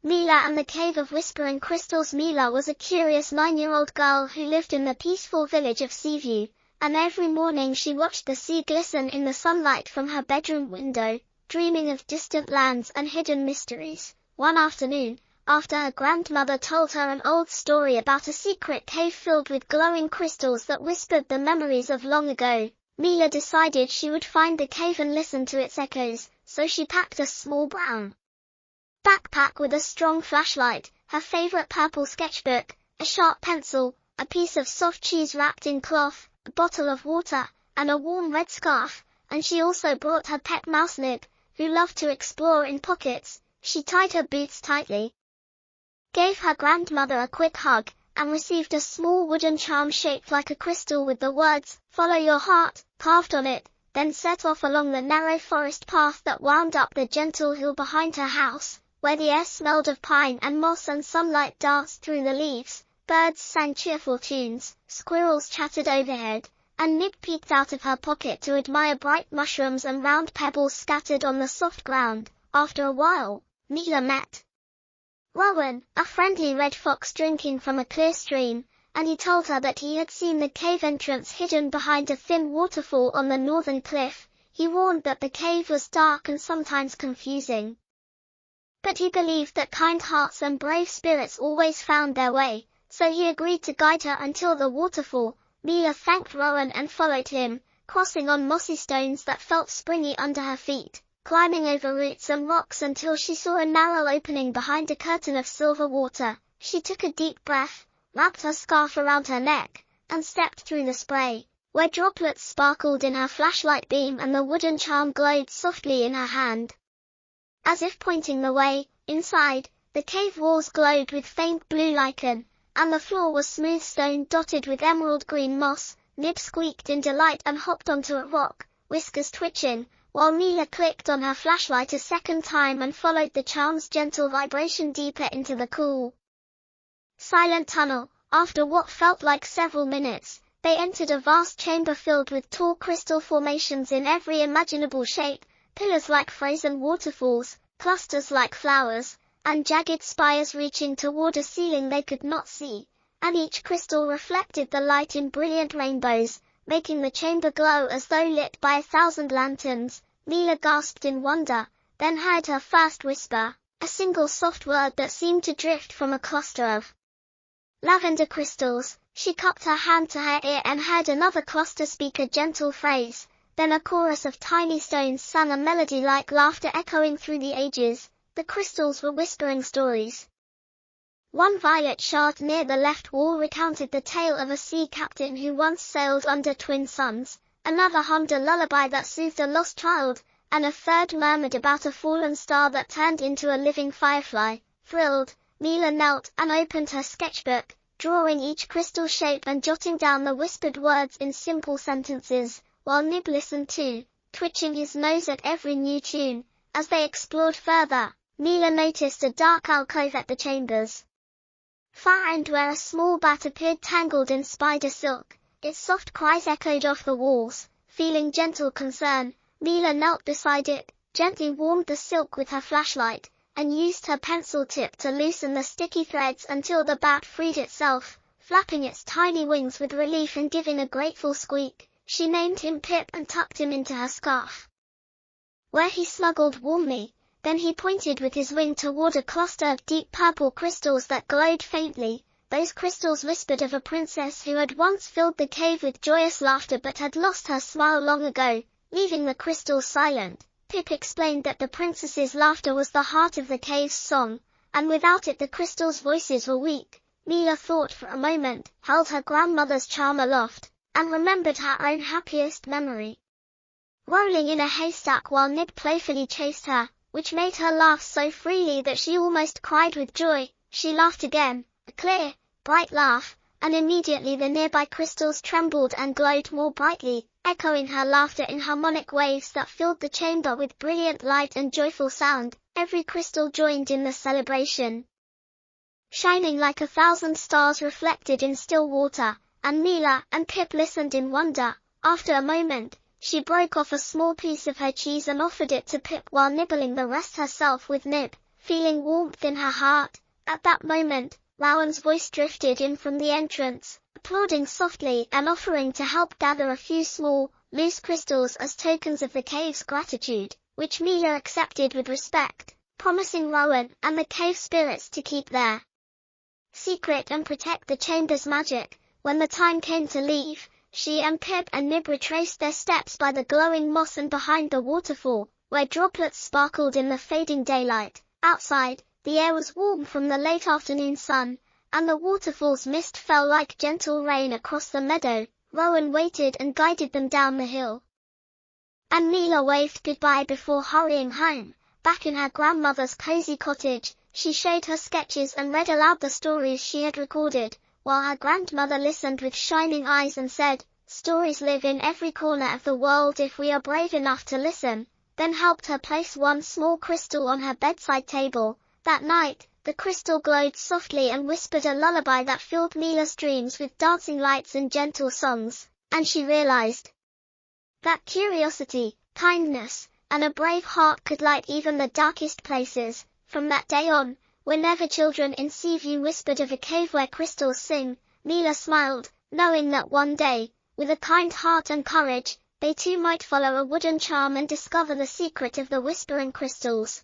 Mila and the Cave of Whispering Crystals. Mila was a curious 9-year-old girl who lived in the peaceful village of Seaview, and every morning she watched the sea glisten in the sunlight from her bedroom window, dreaming of distant lands and hidden mysteries. One afternoon, after her grandmother told her an old story about a secret cave filled with glowing crystals that whispered the memories of long ago, Mila decided she would find the cave and listen to its echoes, so she packed a small brown backpack with a strong flashlight, her favorite purple sketchbook, a sharp pencil, a piece of soft cheese wrapped in cloth, a bottle of water, and a warm red scarf, and she also brought her pet mouse Nib, who loved to explore in pockets. She tied her boots tightly, gave her grandmother a quick hug, and received a small wooden charm shaped like a crystal with the words, "Follow your heart," carved on it, then set off along the narrow forest path that wound up the gentle hill behind her house, where the air smelled of pine and moss and sunlight danced through the leaves. Birds sang cheerful tunes, squirrels chattered overhead, and Nib peeked out of her pocket to admire bright mushrooms and round pebbles scattered on the soft ground. After a while, Mila met Rowan, a friendly red fox drinking from a clear stream, and he told her that he had seen the cave entrance hidden behind a thin waterfall on the northern cliff. He warned that the cave was dark and sometimes confusing, but he believed that kind hearts and brave spirits always found their way, so he agreed to guide her until the waterfall. Mila thanked Rowan and followed him, crossing on mossy stones that felt springy under her feet, climbing over roots and rocks until she saw a narrow opening behind a curtain of silver water. She took a deep breath, wrapped her scarf around her neck, and stepped through the spray, where droplets sparkled in her flashlight beam and the wooden charm glowed softly in her hand, as if pointing the way. Inside, the cave walls glowed with faint blue lichen, and the floor was smooth stone dotted with emerald green moss. Nib squeaked in delight and hopped onto a rock, whiskers twitching, while Mila clicked on her flashlight a second time and followed the charm's gentle vibration deeper into the cool, silent tunnel. After what felt like several minutes, they entered a vast chamber filled with tall crystal formations in every imaginable shape, pillars like frozen waterfalls, clusters like flowers, and jagged spires reaching toward a ceiling they could not see, and each crystal reflected the light in brilliant rainbows, making the chamber glow as though lit by 1,000 lanterns. Mila gasped in wonder, then heard her first whisper, a single soft word that seemed to drift from a cluster of lavender crystals. She cupped her hand to her ear and heard another cluster speak a gentle phrase. Then a chorus of tiny stones sang a melody like laughter echoing through the ages. The crystals were whispering stories. One violet shard near the left wall recounted the tale of a sea captain who once sailed under twin suns, another hummed a lullaby that soothed a lost child, and a third murmured about a fallen star that turned into a living firefly. Thrilled, Mila knelt and opened her sketchbook, drawing each crystal shape and jotting down the whispered words in simple sentences, while Nib listened too, twitching his nose at every new tune. As they explored further, Mila noticed a dark alcove at the chamber's far end where a small bat appeared tangled in spider silk. Its soft cries echoed off the walls. Feeling gentle concern, Mila knelt beside it, gently warmed the silk with her flashlight, and used her pencil tip to loosen the sticky threads until the bat freed itself, flapping its tiny wings with relief and giving a grateful squeak. She named him Pip and tucked him into her scarf, where he snuggled warmly. Then he pointed with his wing toward a cluster of deep purple crystals that glowed faintly. Those crystals whispered of a princess who had once filled the cave with joyous laughter but had lost her smile long ago, leaving the crystals silent. Pip explained that the princess's laughter was the heart of the cave's song, and without it the crystals' voices were weak. Mila thought for a moment, held her grandmother's charm aloft, and remembered her own happiest memory, rolling in a haystack while Nib playfully chased her, which made her laugh so freely that she almost cried with joy. She laughed again, a clear, bright laugh, and immediately the nearby crystals trembled and glowed more brightly, echoing her laughter in harmonic waves that filled the chamber with brilliant light and joyful sound. Every crystal joined in the celebration, shining like 1,000 stars reflected in still water, and Mila and Pip listened in wonder. After a moment, she broke off a small piece of her cheese and offered it to Pip while nibbling the rest herself with Nib, feeling warmth in her heart. At that moment, Rowan's voice drifted in from the entrance, applauding softly and offering to help gather a few small, loose crystals as tokens of the cave's gratitude, which Mila accepted with respect, promising Rowan and the cave spirits to keep their secret and protect the chamber's magic. When the time came to leave, she and Pip and Nib retraced their steps by the glowing moss and behind the waterfall, where droplets sparkled in the fading daylight. Outside, the air was warm from the late afternoon sun, and the waterfall's mist fell like gentle rain across the meadow. Rowan waited and guided them down the hill, and Mila waved goodbye before hurrying home. Back in her grandmother's cozy cottage, she showed her sketches and read aloud the stories she had recorded, while her grandmother listened with shining eyes and said, "Stories live in every corner of the world if we are brave enough to listen," then helped her place one small crystal on her bedside table. That night, the crystal glowed softly and whispered a lullaby that filled Mila's dreams with dancing lights and gentle songs, and she realized that curiosity, kindness, and a brave heart could light even the darkest places. From that day on, whenever children in Seaview whispered of a cave where crystals sing, Mila smiled, knowing that one day, with a kind heart and courage, they too might follow a wooden charm and discover the secret of the whispering crystals.